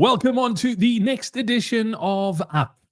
Welcome on to the next edition of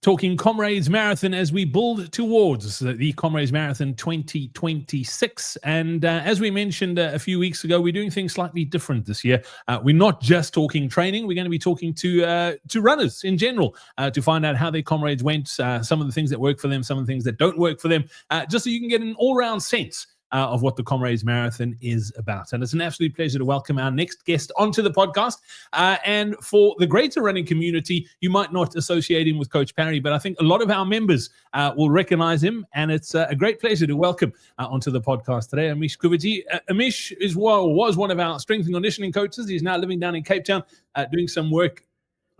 Talking Comrades Marathon as we build towards the Comrades Marathon 2026. And as we mentioned a few weeks ago, we're doing things slightly different this year. We're not just talking training. We're going to be talking to runners in general to find out how their comrades went, some of the things that work for them, some of the things that don't work for them, just so you can get an all-round sense of what the Comrades Marathon is about. And it's an absolute pleasure to welcome our next guest onto the podcast. And for the greater running community, you might not associate him with Coach Parry, but I think a lot of our members will recognize him. And it's a great pleasure to welcome onto the podcast today, Amish Kooverjee. Amish was one of our strength and conditioning coaches. He's now living down in Cape Town, doing some work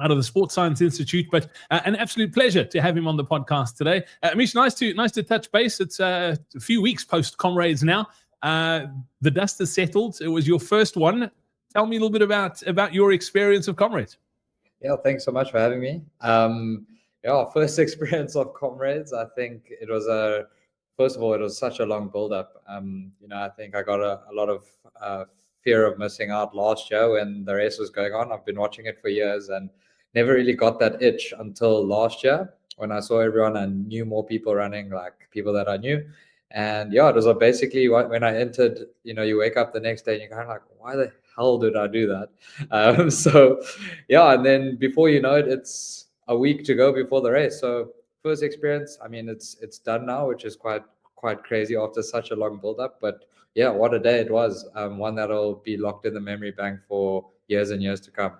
out of the Sports Science Institute, but an absolute pleasure to have him on the podcast today. Amish, nice to touch base. It's a few weeks post Comrades now. The dust has settled. It was your first one. Tell me a little bit about your experience of Comrades. Yeah, thanks so much for having me. First experience of Comrades. I think it was first of all, it was such a long build-up. I think I got a lot of fear of missing out last year when the race was going on. I've been watching it for years and never really got that itch until last year when I saw everyone and knew more people running, like people that I knew. And yeah, it was basically when I entered, you wake up the next day and you're kind of like, why the hell did I do that? And then before you know it, it's a week to go before the race. So first experience, I mean, it's done now, which is quite crazy after such a long build up. But yeah, what a day it was. One that'll be locked in the memory bank for years and years to come.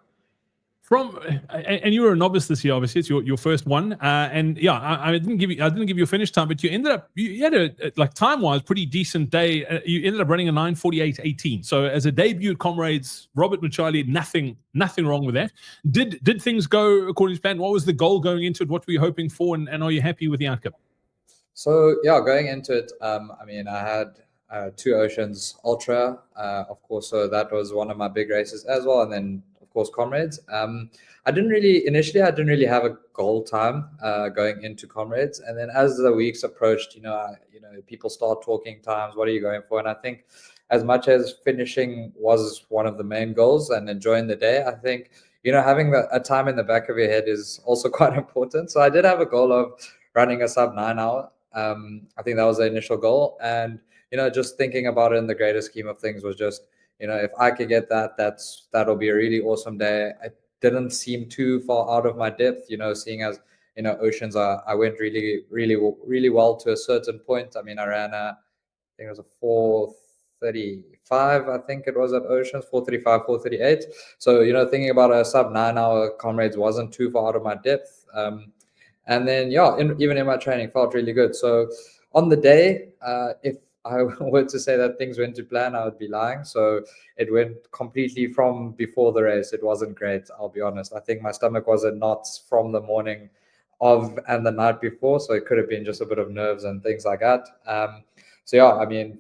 And you were a novice this year, obviously. It's your first one, I didn't give you a finish time, but you had a time-wise pretty decent day. You ended up running a 9:48:18. So as a debut at Comrades, Robert Macharlie, nothing wrong with that. Did things go according to plan? What was the goal going into it? What were you hoping for, and are you happy with the outcome? So yeah, going into it, I had 2 Oceans Ultra, of course. So that was one of my big races as well, and then of course Comrades. I didn't really have a goal time going into Comrades, and then as the weeks approached, people start talking times. What are you going for? And I think as much as finishing was one of the main goals and enjoying the day, I think having a time in the back of your head is also quite important. So I did have a goal of running a sub 9 hour. I think that was the initial goal, and just thinking about it in the greater scheme of things was just, if I could get that'll be a really awesome day. It didn't seem too far out of my depth, seeing as, Oceans, I went really, really, really well to a certain point. I mean, I ran I think it was a 4:35, I think it was at Oceans, 4:35, 4:38. So, thinking about a sub 9 hour Comrades wasn't too far out of my depth. And then, even in my training, felt really good. So on the day, if I were to say that things went to plan, I would be lying. So it went completely from before the race. It wasn't great, I'll be honest. I think my stomach was in knots from the morning of and the night before. So it could have been just a bit of nerves and things like that.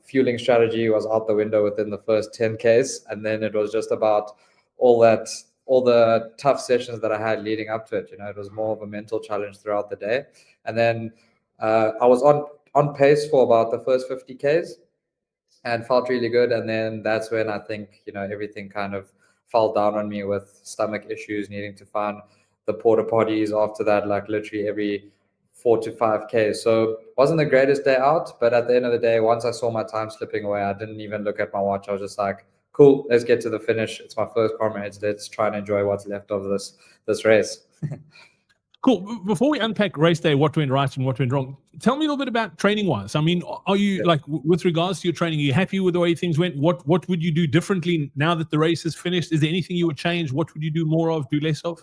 Fueling strategy was out the window within the first 10Ks. And then it was just about all the tough sessions that I had leading up to it. It was more of a mental challenge throughout the day. And then I was on pace for about the first 50Ks and felt really good. And then that's when I think, everything kind of fell down on me with stomach issues, needing to find the porta potties after that, like literally every 4 to 5K. So wasn't the greatest day out, but at the end of the day, once I saw my time slipping away, I didn't even look at my watch. I was just like, cool, let's get to the finish. It's my first Comrades. Let's try and enjoy what's left of this race. Cool. Before we unpack race day, what went right and what went wrong, tell me a little bit about training-wise. I mean, are you with regards to your training, are you happy with the way things went? What would you do differently now that the race is finished? Is there anything you would change? What would you do more of, do less of?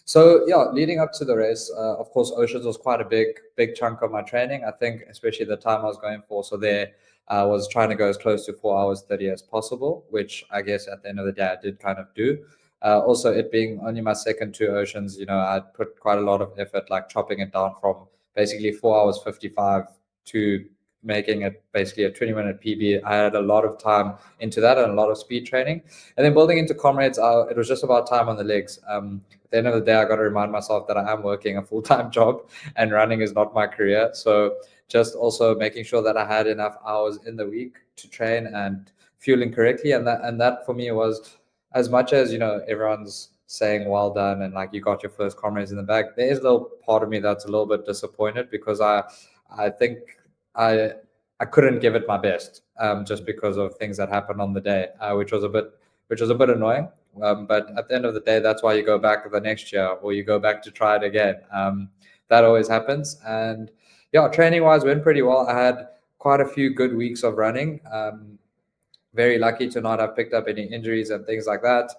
So leading up to the race, of course, Oceans was quite a big chunk of my training. I think especially the time I was going for. So there I was trying to go as close to 4:30 as possible, which I guess at the end of the day I did kind of do. Also, it being only my second 2 Oceans, I put quite a lot of effort, like chopping it down from basically 4:55 to making it basically a 20-minute PB. I had a lot of time into that and a lot of speed training. And then building into Comrades, it was just about time on the legs. At the end of the day, I got to remind myself that I am working a full-time job and running is not my career. So just also making sure that I had enough hours in the week to train and fueling correctly. And that for me was, as much as everyone's saying well done and like you got your first Comrades in the bag, there is a little part of me that's a little bit disappointed because I think I couldn't give it my best just because of things that happened on the day, which was a bit annoying. But at the end of the day, that's why you go back the next year or you go back to try it again. That always happens. And yeah, training wise went pretty well. I had quite a few good weeks of running. Very lucky to not have picked up any injuries and things like that.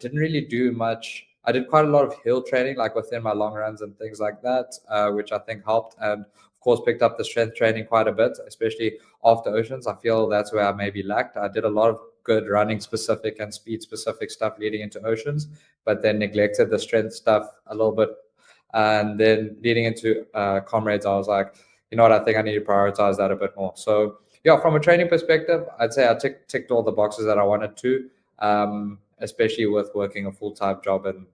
Didn't really do much. I did quite a lot of hill training, like within my long runs and things like that, which I think helped. And of course, picked up the strength training quite a bit, especially after Oceans. I feel that's where I maybe lacked. I did a lot of good running specific and speed specific stuff leading into Oceans, but then neglected the strength stuff a little bit. And then leading into Comrades, I was like, you know what, I think I need to prioritize that a bit more. So yeah, from a training perspective, I'd say I ticked all the boxes that I wanted to, especially with working a full-time job and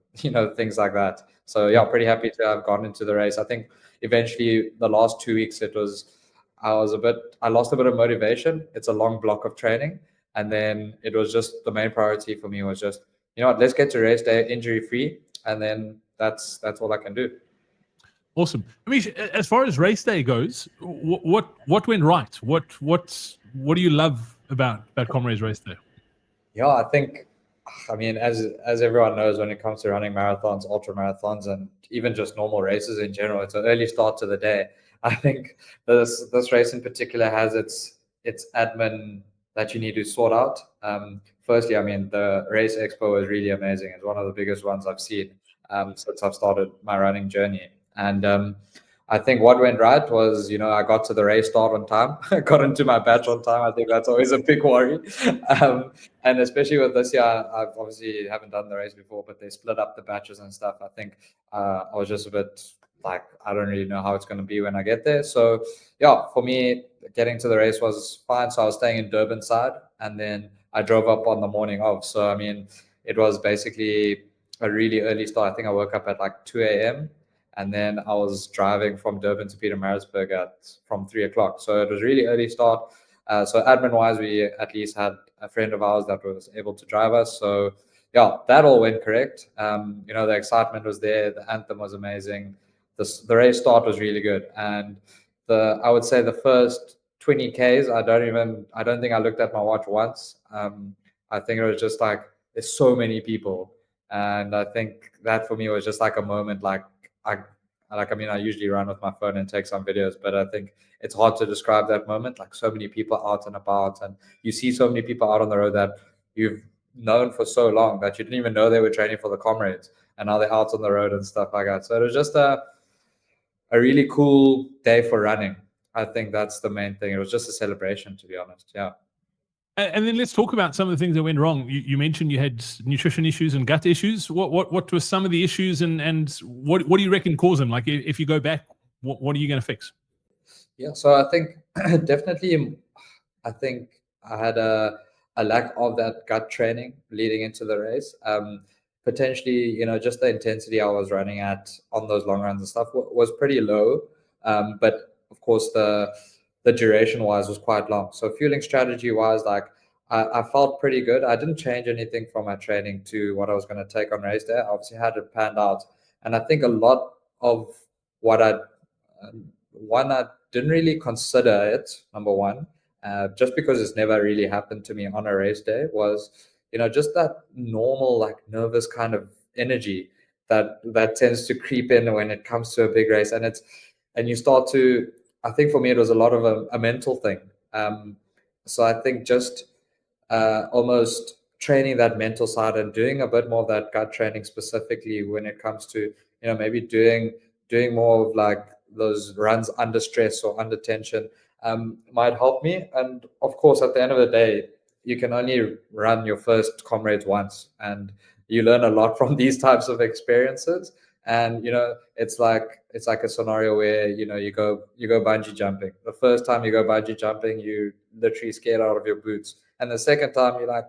things like that. So yeah, pretty happy to have gone into the race. I think eventually the last 2 weeks I lost a bit of motivation. It's a long block of training, and then it was just the main priority for me was just let's get to race day injury free, and then that's all I can do. Awesome. Amish, as far as race day goes, what went right? What do you love about Comrades race day? Yeah, I mean, as everyone knows, when it comes to running marathons, ultra marathons, and even just normal races in general, it's an early start to the day. I think this race in particular has its admin that you need to sort out. Firstly, I mean, the race expo is really amazing. It's one of the biggest ones I've seen since I've started my running journey. And I think what went right was, I got to the race start on time. I got into my batch on time. I think that's always a big worry. And especially with this year, I've obviously haven't done the race before, but they split up the batches and stuff. I think I was just a bit like, I don't really know how it's going to be when I get there. So yeah, for me, getting to the race was fine. So I was staying in Durban side, and then I drove up on the morning of. So, I mean, it was basically a really early start. I think I woke up at like 2 a.m. and then I was driving from Durban to Pietermaritzburg from 3 o'clock. So it was really early start. So admin wise, we at least had a friend of ours that was able to drive us. So yeah, that all went correct. The excitement was there. The anthem was amazing. The race start was really good. And I would say the first 20 Ks, I don't think I looked at my watch once. I think it was just like, there's so many people. And I think that for me was just like a moment, I usually run with my phone and take some videos, but I think it's hard to describe that moment. Like so many people out and about, and you see so many people out on the road that you've known for so long that you didn't even know they were training for the Comrades, and now they're out on the road and stuff like that. So it was just a really cool day for running. I think that's the main thing. It was just a celebration, to be honest. Yeah. And then let's talk about some of the things that went wrong. You mentioned you had nutrition issues and gut issues. What were some of the issues, and what do you reckon caused them? Like if you go back, what are you going to fix? Yeah, so I think definitely, I think I had a lack of that gut training leading into the race. Potentially, just the intensity I was running at on those long runs and stuff was pretty low. But of course, the duration wise was quite long. So fueling strategy wise, like I felt pretty good. I didn't change anything from my training to what I was going to take on race day. I obviously had it planned out, and I think a lot of what I didn't really consider it. Number one, just because it's never really happened to me on a race day, was just that normal like nervous kind of energy that tends to creep in when it comes to a big race, and you start to. I think for me, it was a lot of a mental thing. So I think just almost training that mental side and doing a bit more of that gut training specifically when it comes to, maybe doing more of like those runs under stress or under tension might help me. And of course, at the end of the day, you can only run your first Comrades once, and you learn a lot from these types of experiences. And it's like a scenario where you go bungee jumping. The first time you go bungee jumping, you literally scared out of your boots, and the second time you're like,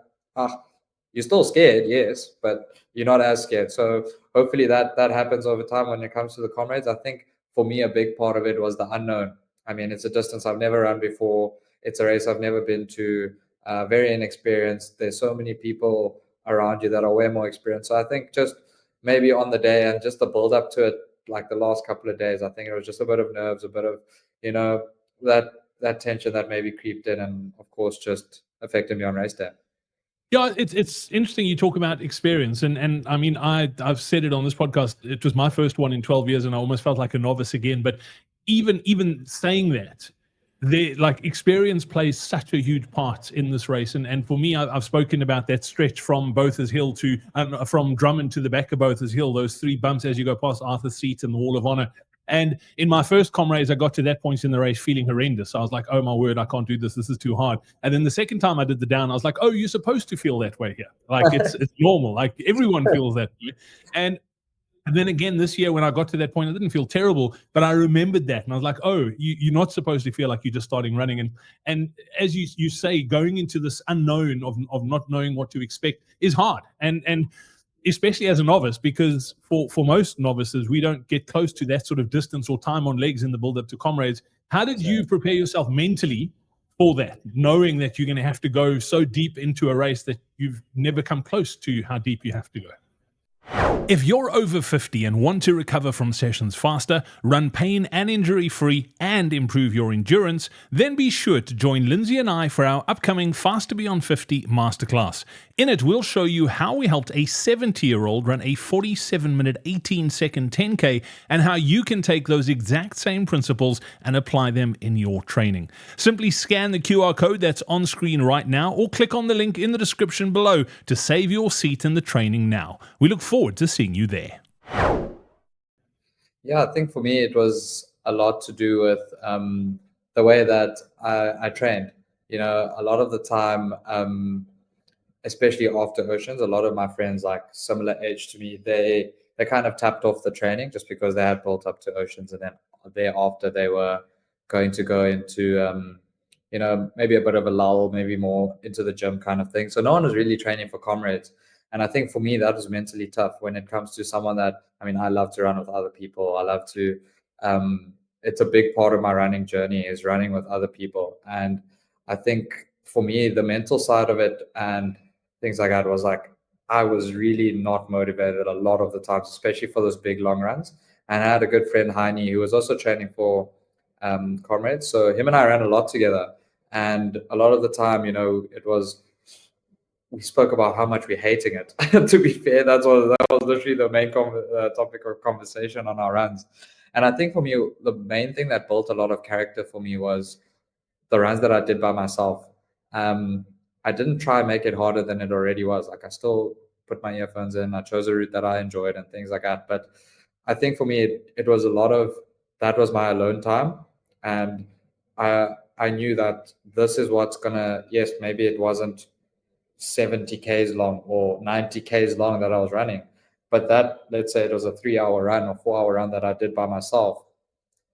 you're still scared, yes, but you're not as scared. So hopefully that happens over time when it comes to the Comrades. I think for me a big part of it was the unknown. I mean, it's a distance I've never run before. It's a race I've never been to. Very inexperienced. There's so many people around you that are way more experienced. So I think just maybe on the day and just the build up to it, like the last couple of days, I think it was just a bit of nerves, a bit of, that tension that maybe creeped in, and of course just affected me on race day. Yeah, it's interesting you talk about experience, and I mean I've said it on this podcast. It was my first one in 12 years, and I almost felt like a novice again. But even saying that, the like experience plays such a huge part in this race, and for me, I've spoken about that stretch from Botha's Hill to from Drummond to the back of Botha's Hill. Those 3 bumps as you go past Arthur Street and the Wall of Honor. And in my first Comrades, I got to that point in the race feeling horrendous. I was like, oh my word, I can't do this. This is too hard. And then the second time I did the down, I was like, oh, you're supposed to feel that way here. Like it's normal. Like everyone feels that way. And then again, this year when I got to that point, I didn't feel terrible, but I remembered that. And I was like, oh, you're not supposed to feel like you're just starting running. And as you say, going into this unknown of not knowing what to expect is hard. And especially as a novice, because for most novices, we don't get close to that sort of distance or time on legs in the build-up to Comrades. How did you prepare yourself mentally for that, knowing that you're going to have to go so deep into a race that you've never come close to how deep you have to go? If you're over 50 and want to recover from sessions faster, run pain and injury free, and improve your endurance, then be sure to join Lindsay and I for our upcoming Faster Beyond 50 Masterclass. In it, we'll show you how we helped a 70-year-old run a 47-minute, 18-second 10K, and how you can take those exact same principles and apply them in your training. Simply scan the QR code that's on screen right now, or click on the link in the description below to save your seat in the training now. We look forward to seeing you there. Yeah, I think for me it was a lot to do with the way that I trained. A lot of the time, especially after Oceans, a lot of my friends like similar age to me, they kind of tapped off the training just because they had built up to Oceans, and then thereafter they were going to go into maybe a bit of a lull, maybe more into the gym kind of thing. So no one was really training for Comrades. And I think for me, that was mentally tough when it comes to someone that, I mean, I love to run with other people. I love to, it's a big part of my running journey is running with other people. And I think for me, the mental side of it and things like that was like, I was really not motivated a lot of the times, especially for those big long runs. And I had a good friend, Heine, who was also training for Comrades. So him and I ran a lot together. And a lot of the time, we spoke about how much we're hating it. To be fair, that was literally the main topic of conversation on our runs. And I think for me, the main thing that built a lot of character for me was the runs that I did by myself. I didn't try and make it harder than it already was. Like I still put my earphones in. I chose a route that I enjoyed and things like that. But I think for me, it was a lot of that was my alone time, and I knew that this is what's gonna. Yes, maybe it wasn't 70 Ks long or 90 Ks long that I was running, but that, let's say it was a 3-hour run or 4-hour run that I did by myself,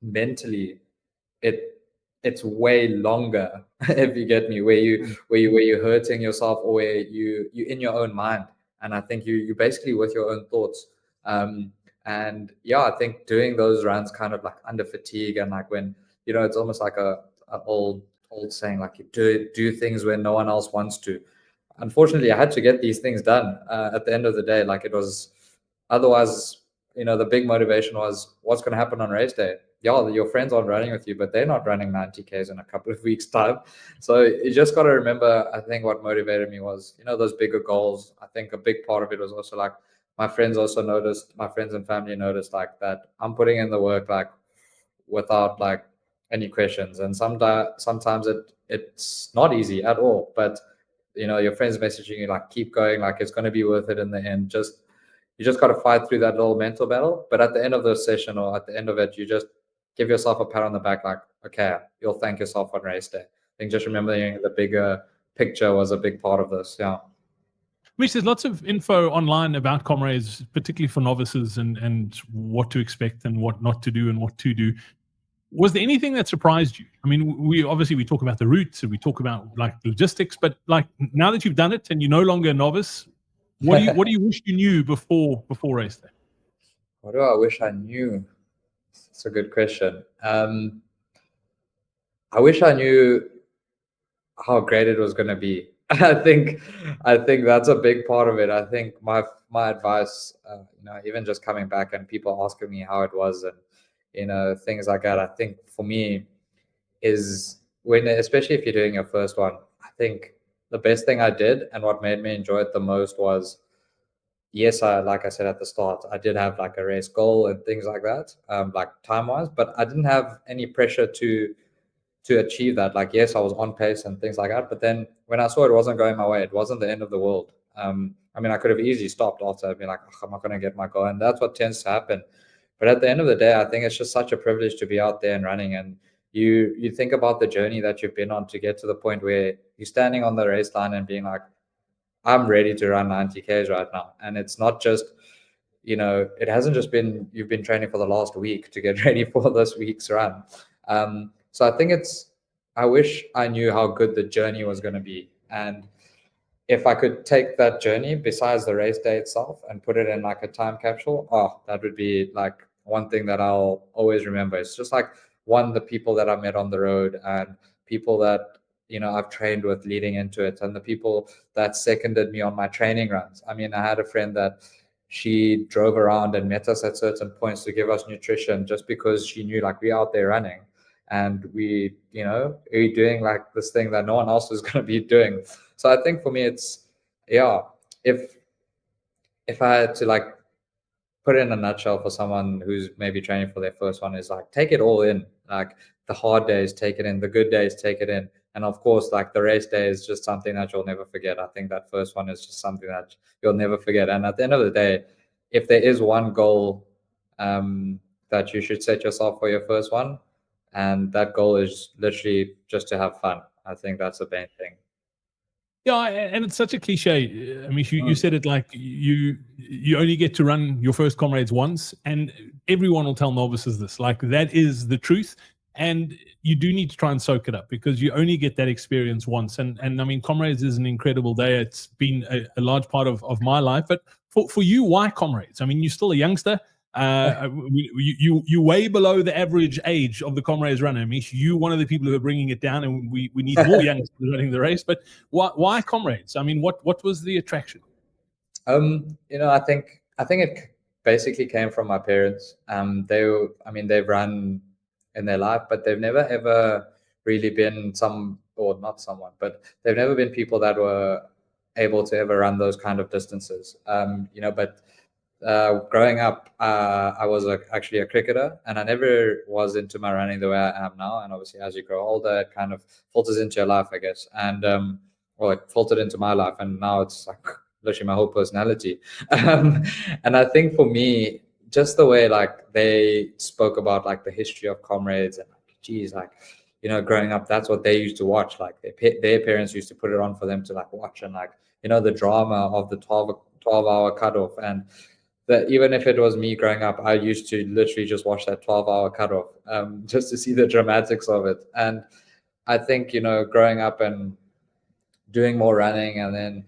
mentally it's way longer if you get me, where you're hurting yourself, or where you in your own mind. And I think you basically with your own thoughts. And yeah, I think doing those runs kind of like under fatigue, and like when it's almost like a old saying, like you do things when no one else wants to. Unfortunately, I had to get these things done at the end of the day. Like it was, otherwise, the big motivation was what's going to happen on race day. Yeah, your friends aren't running with you, but they're not running 90 Ks in a couple of weeks' time. So you just got to remember, I think what motivated me was, those bigger goals. I think a big part of it was also like my friends and family noticed like that I'm putting in the work, like without like any questions. And sometimes it's not easy at all, but your friends messaging you like keep going, like it's going to be worth it in the end. You just got to fight through that little mental battle. But at the end of the session, or at the end of it, you just give yourself a pat on the back, like, okay, you'll thank yourself on race day. I think just remembering the bigger picture was a big part of this. Yeah. Mish, there's lots of info online about Comrades, particularly for novices, and what to expect and what not to do and what to do. Was there anything that surprised you? I mean, we talk about the routes and we talk about like logistics, but like now that you've done it and you're no longer a novice, what do you wish you knew before race day? What do I wish I knew? It's a good question. I wish I knew how great it was going to be. I think that's a big part of it. I think my advice, even just coming back and people asking me how it was, and things like that. I think for me is when, especially if you're doing your first one, I think the best thing I did and what made me enjoy it the most was, yes, like I said at the start, I did have like a race goal and things like that, like time wise, but I didn't have any pressure to achieve that. Like, yes, I was on pace and things like that. But then when I saw it wasn't going my way, it wasn't the end of the world. I mean, I could have easily stopped after. I'd been like, "Ugh, I'm not going to get my goal," and that's what tends to happen. But at the end of the day, I think it's just such a privilege to be out there and running. And you think about the journey that you've been on to get to the point where you're standing on the race line and being like, I'm ready to run 90 Ks right now. And it's not just, it hasn't just been you've been training for the last week to get ready for this week's run. So I think I wish I knew how good the journey was going to be. And if I could take that journey besides the race day itself and put it in like a time capsule, oh, that would be like one thing that I'll always remember. It's just like the people that I met on the road, and people that I've trained with leading into it, and the people that seconded me on my training runs. I mean, I had a friend that she drove around and met us at certain points to give us nutrition just because she knew like we're out there running, and we're doing like this thing that no one else is going to be doing. So I think for me, it's, yeah, if I had to like put it in a nutshell for someone who's maybe training for their first one, is like, take it all in. Like, the hard days, take it in. The good days, take it in. And of course, like, the race day is just something that you'll never forget. I think that first one is just something that you'll never forget. And at the end of the day, if there is one goal that you should set yourself for your first one, and that goal is literally just to have fun. I think that's the main thing. Yeah, and it's such a cliche. I mean, you Mm. said it like you only get to run your first Comrades once, and everyone will tell novices this. Like, that is the truth, and you do need to try and soak it up, because you only get that experience once. And I mean, Comrades is an incredible day. It's been a large part of my life. But for you, why Comrades? I mean, you're still a youngster. You way below the average age of the Comrades runner. I mean, you one of the people who are bringing it down, and we need more youngsters running the race. But why Comrades? I mean, what was the attraction? I think it basically came from my parents. I mean, they've run in their life, but they've never ever really been or not someone, but they've never been people that were able to ever run those kind of distances. But growing up, I was actually a cricketer, and I never was into my running the way I am now. And obviously, as you grow older, it kind of filters into your life, I guess. And well, it filtered into my life, and now it's like literally my whole personality. Um, and I think for me, just the way like they spoke about like the history of Comrades, and like, geez, like, growing up, that's what they used to watch. Like, their parents used to put it on for them to like watch, and like, the drama of the 12-hour cutoff. And that even if it was me growing up, I used to literally just watch that 12-hour cutoff, just to see the dramatics of it. And I think, growing up and doing more running, and then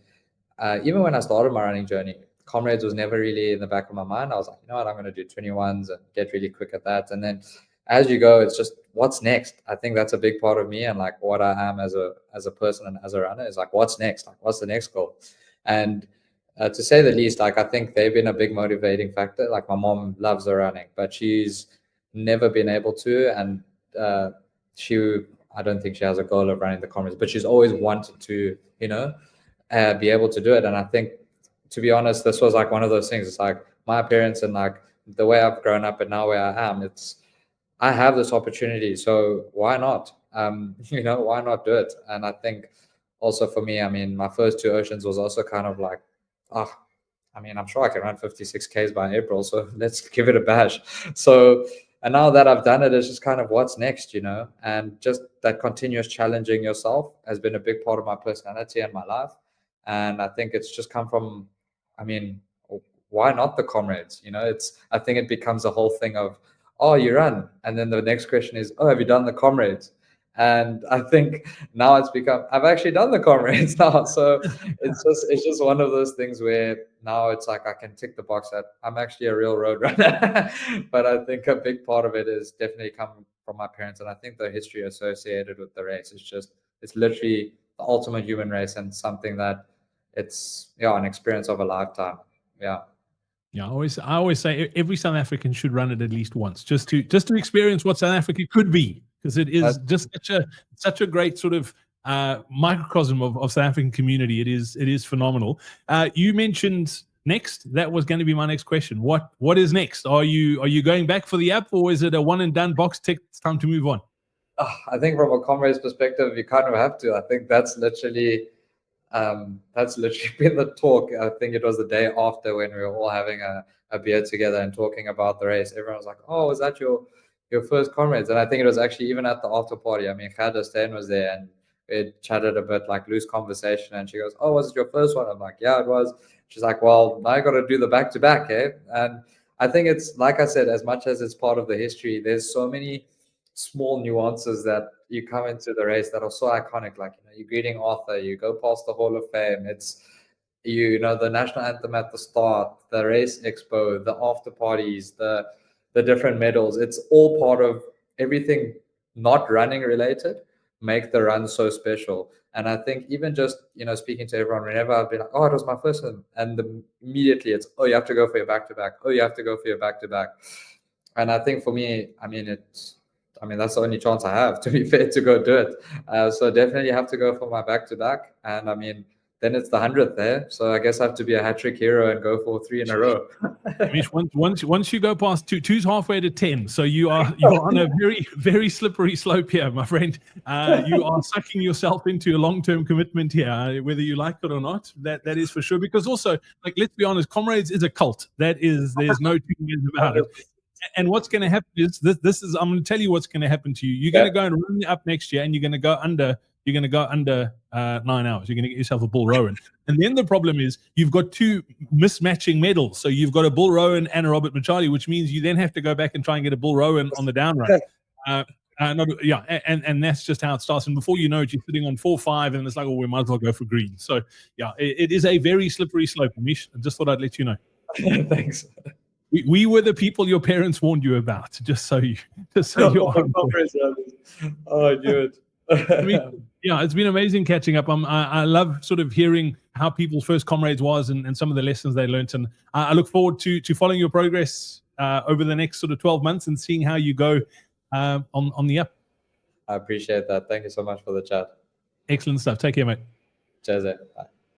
even when I started my running journey, Comrades was never really in the back of my mind. I was like, you know what, I'm going to do 21s and get really quick at that. And then as you go, it's just what's next. I think that's a big part of me, and like what I am as a person and as a runner is like, what's next? Like, what's the next goal? And to say the least, like, I think they've been a big motivating factor. Like, my mom loves the running, but she's never been able to, and she I don't think she has a goal of running the Comrades, but she's always wanted to, be able to do it. And I think, to be honest, this was like one of those things. It's like my parents and like the way I've grown up and now where I am, I have this opportunity, so why not? Why not do it? And I think also for me, I mean, my first two oceans was also kind of like, ah, I mean, I'm sure I can run 56 Ks by April, so let's give it a bash. So, and now that I've done it, it's just kind of what's next, and just that continuous challenging yourself has been a big part of my personality and my life. And I think it's just come from, I mean, why not the Comrades? I think it becomes a whole thing of, oh, you run. And then the next question is, oh, have you done the Comrades? And I think now it's become, I've actually done the Comrades now. So it's just one of those things where now it's like I can tick the box that I'm actually a real road runner. But I think a big part of it is definitely come from my parents. And I think the history associated with the race is just, it's literally the ultimate human race and something that it's an experience of a lifetime. Yeah. Yeah, I always say every South African should run it at least once, just to experience what South Africa could be, because it is just such a great sort of microcosm of South African community. It is phenomenal. You mentioned next. That was going to be my next question. What is next? Are you going back for the app, or is it a one and done box tick? It's time to move on. I think from a Comrades perspective, you kind of have to. I think that's literally been the talk. I think it was the day after when we were all having a beer together and talking about the race. Everyone was like, "Oh, was that your first Comrades?" And I think it was actually even at the after party. I mean, Khada Stain was there and we chatted a bit, like loose conversation. And she goes, "Oh, was it your first one?" I'm like, "Yeah, it was." She's like, "Well, now I got to do the back to back, eh?" And I think it's like I said, as much as it's part of the history, there's so many small nuances that you come into the race that are so iconic. Like, you're greeting Arthur, you go past the Hall of Fame. It's the national anthem at the start, the race expo, the after parties, the different medals. It's all part of everything not running related make the run so special. And I think even just speaking to everyone, whenever I've been like, "Oh, it was my first one," and immediately it's, "Oh, you have to go for your back to back. Oh, you have to go for your back to back." And I think for me, that's the only chance I have, to be fair, to go do it. So definitely have to go for my back to back. And then it's the 100th there. So I guess I have to be a hat trick hero and go for 3 in a row. Amish, once you go past two's halfway to 10, so you're on a very, very slippery slope here, my friend. You are sucking yourself into a long-term commitment here, whether you like it or not. That is for sure. Because also, like, let's be honest, Comrades is a cult. There's no two ways about it. And what's going to happen is I'm going to tell you what's going to happen to you. You're going to go and run up next year, and you're going to go under 9 hours. You're going to get yourself a Bull Rowan. And then the problem is you've got 2 mismatching medals. So you've got a Bull Rowan and a Robert Machali, which means you then have to go back and try and get a Bull Rowan on the down run. And that's just how it starts. And before you know it, you're sitting on 4-5, and it's like, "Oh, we might as well go for green." So yeah, it is a very slippery slope, Amish. I just thought I'd let you know. Thanks. We were the people your parents warned you about, just so you're Oh, I knew it. Yeah, it's been amazing catching up. I love sort of hearing how people's first Comrades was and some of the lessons they learned. And I look forward to following your progress over the next sort of 12 months and seeing how you go on the up. I appreciate that. Thank you so much for the chat. Excellent stuff. Take care, mate. Cheers. Bye.